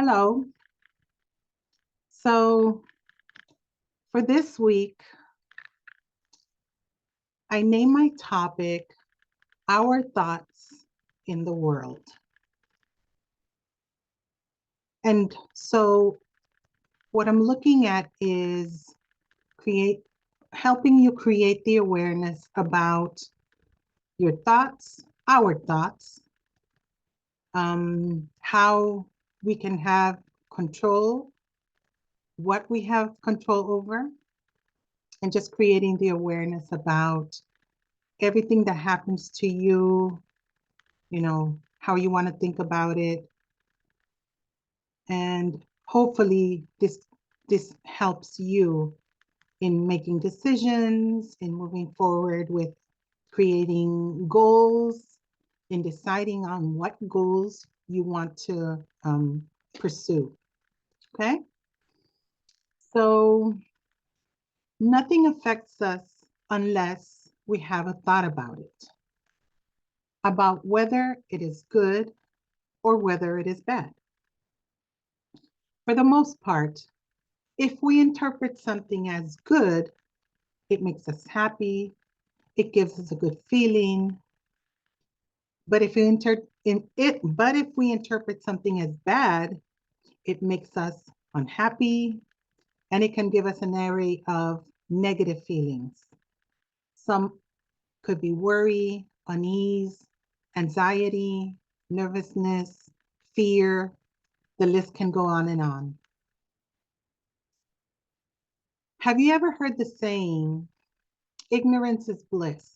Hello. So for this week, I named my topic, Our Thoughts in the World. And so what I'm looking at is helping you create the awareness about your thoughts, our thoughts, how we can have control, what we have control over, and just creating the awareness about everything that happens to you, how you want to think about it. And hopefully this helps you in making decisions, in moving forward with creating goals, in deciding on what goals you want to pursue. Okay? So nothing affects us unless we have a thought about it, about whether it is good or whether it is bad. For the most part, if we interpret something as good, it makes us happy, it gives us a good feeling. But if we interpret something as bad, it makes us unhappy, and it can give us an array of negative feelings. Some could be worry, unease, anxiety, nervousness, fear. The list can go on and on. Have you ever heard the saying, ignorance is bliss?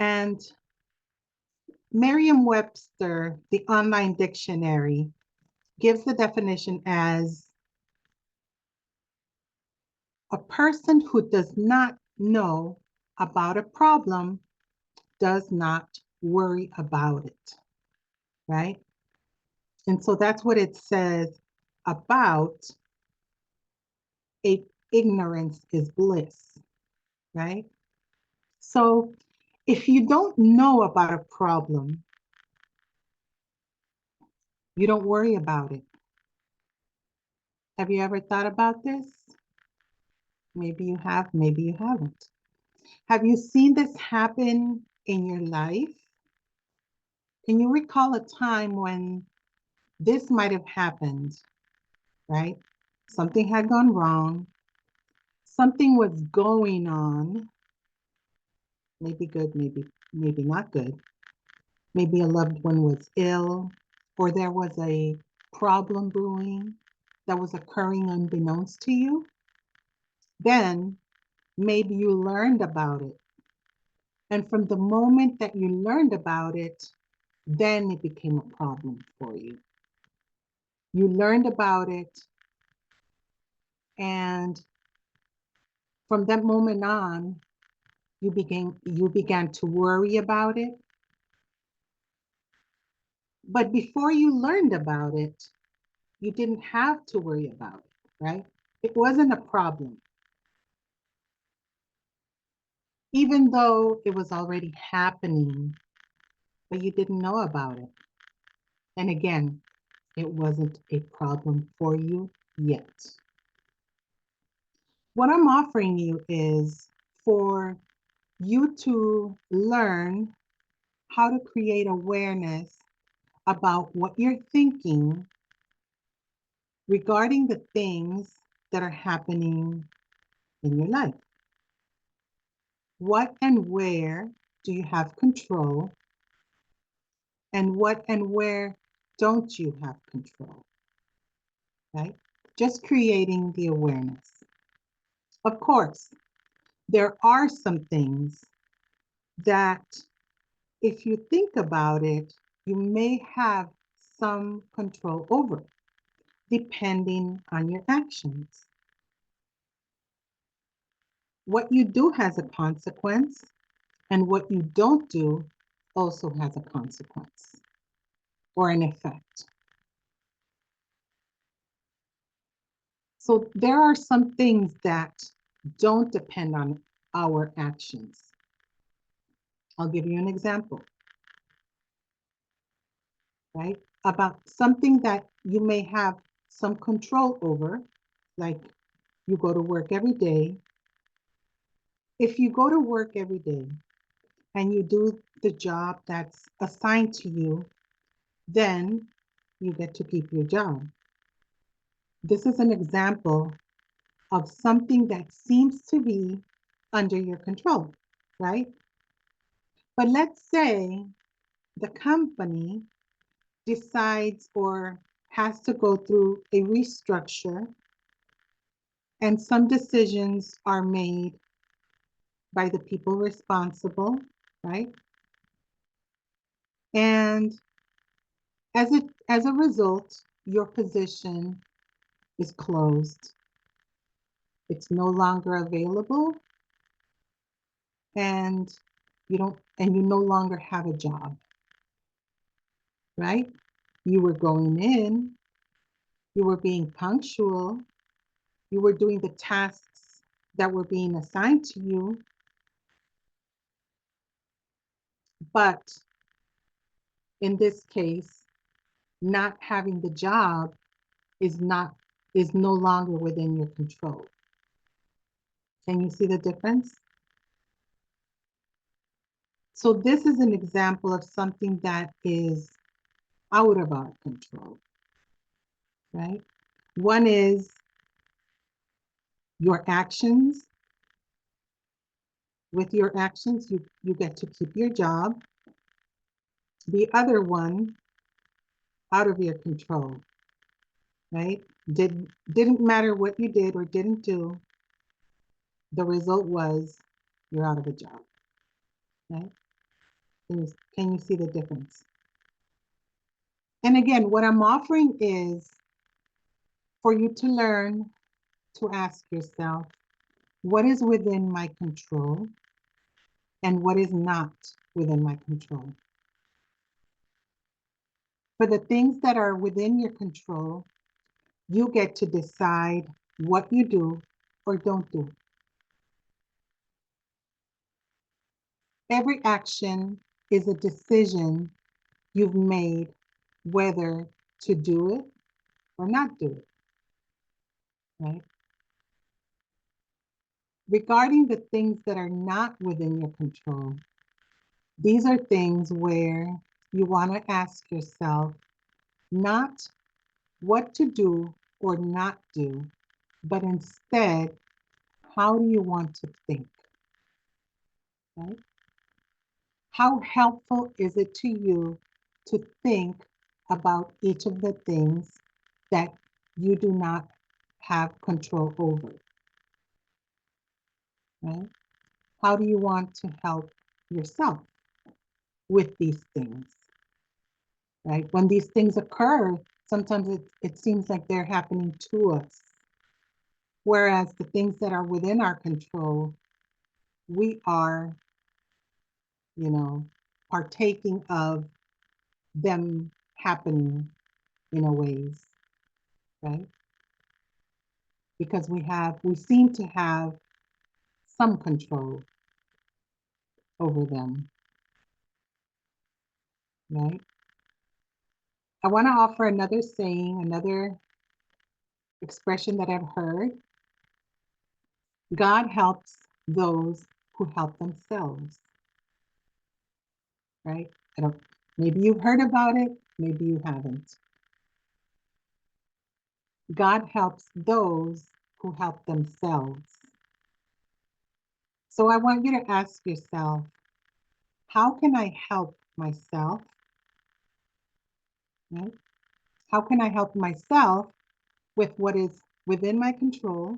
And Merriam-Webster, the online dictionary, gives the definition as a person who does not know about a problem does not worry about it, right? And so that's what it says about ignorance is bliss, right? So if you don't know about a problem, you don't worry about it. Have you ever thought about this? Maybe you have, maybe you haven't. Have you seen this happen in your life? Can you recall a time when this might have happened, right? Something had gone wrong. Something was going on, maybe good, maybe not good. Maybe a loved one was ill, or there was a problem brewing that was occurring unbeknownst to you. Then maybe you learned about it. And from the moment that you learned about it, then it became a problem for you. You learned about it, and from that moment on, you began to worry about it. But before you learned about it, you didn't have to worry about it, right? It wasn't a problem, even though it was already happening, but you didn't know about it. And again, it wasn't a problem for you yet. What I'm offering you is for you to learn how to create awareness about what you're thinking regarding the things that are happening in your life. What and where do you have control? And what and where don't you have control? Right? Just creating the awareness. Of course, there are some things that if you think about it, you may have some control over, depending on your actions. What you do has a consequence, and what you don't do also has a consequence or an effect. So there are some things that don't depend on our actions. I'll give you an example, right? about something that you may have some control over, like you go to work every day. If you go to work every day and you do the job that's assigned to you, then you get to keep your job. This is an example of something that seems to be under your control, right? But let's say the company decides or has to go through a restructure and some decisions are made by the people responsible, right? And as a result, your position is closed. It's no longer available and you no longer have a job, right? You were going in, you were being punctual, you were doing the tasks that were being assigned to you, but in this case, not having the job is no longer within your control. Can you see the difference? So this is an example of something that is out of our control, right? One is your actions. With your actions, you get to keep your job. The other one, out of your control, right? Didn't matter what you did or didn't do, the result was you're out of a job, right? Can you see the difference? And again, what I'm offering is for you to learn to ask yourself, what is within my control and what is not within my control? For the things that are within your control, you get to decide what you do or don't do. Every action is a decision you've made whether to do it or not do it, right? Regarding the things that are not within your control, these are things where you want to ask yourself not what to do or not do, but instead, how do you want to think, right? How helpful is it to you to think about each of the things that you do not have control over, right? How do you want to help yourself with these things, right? When these things occur, sometimes it seems like they're happening to us. Whereas the things that are within our control, we are, you know, partaking of them happening in a ways, right? Because we seem to have some control over them, right? I want to offer another saying, another expression that I've heard. God helps those who help themselves, right? I don't, maybe you've heard about it, maybe you haven't. God helps those who help themselves. So I want you to ask yourself, how can I help myself? Right? How can I help myself with what is within my control?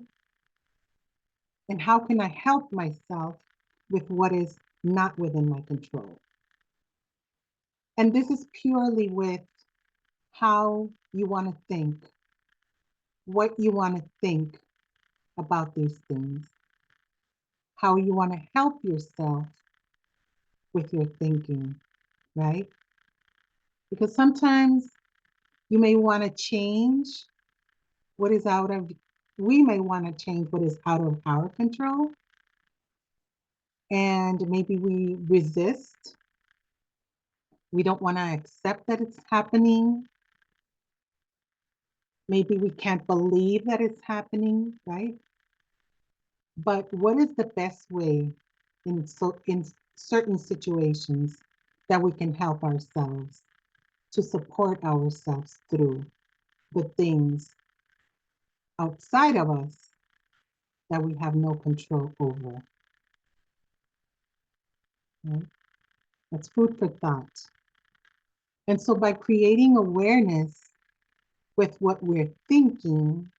And how can I help myself with what is not within my control? And this is purely with how you want to think, what you want to think about these things, how you want to help yourself with your thinking, right? Because sometimes you may want to change what is out of, we may want to change what is out of our control. And maybe we resist. We don't want to accept that it's happening. Maybe we can't believe that it's happening, right? But what is the best way in certain situations that we can help ourselves to support ourselves through the things outside of us that we have no control over? Right? That's food for thought. And so by creating awareness with what we're thinking,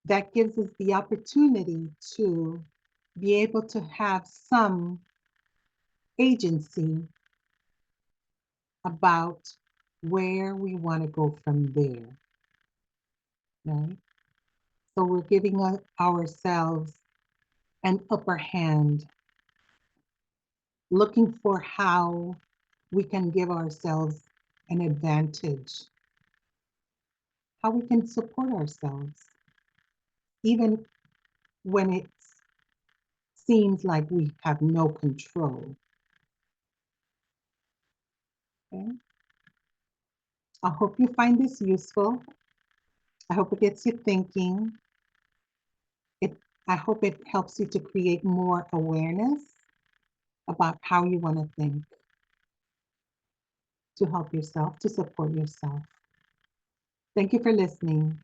that gives us the opportunity to be able to have some agency about where we want to go from there, right? So we're giving ourselves an upper hand, looking for how we can give ourselves an advantage, how we can support ourselves, even when it seems like we have no control. Okay? I hope you find this useful. I hope it gets you thinking. It, I hope it helps you to create more awareness about how you want to think to help yourself, to support yourself. Thank you for listening.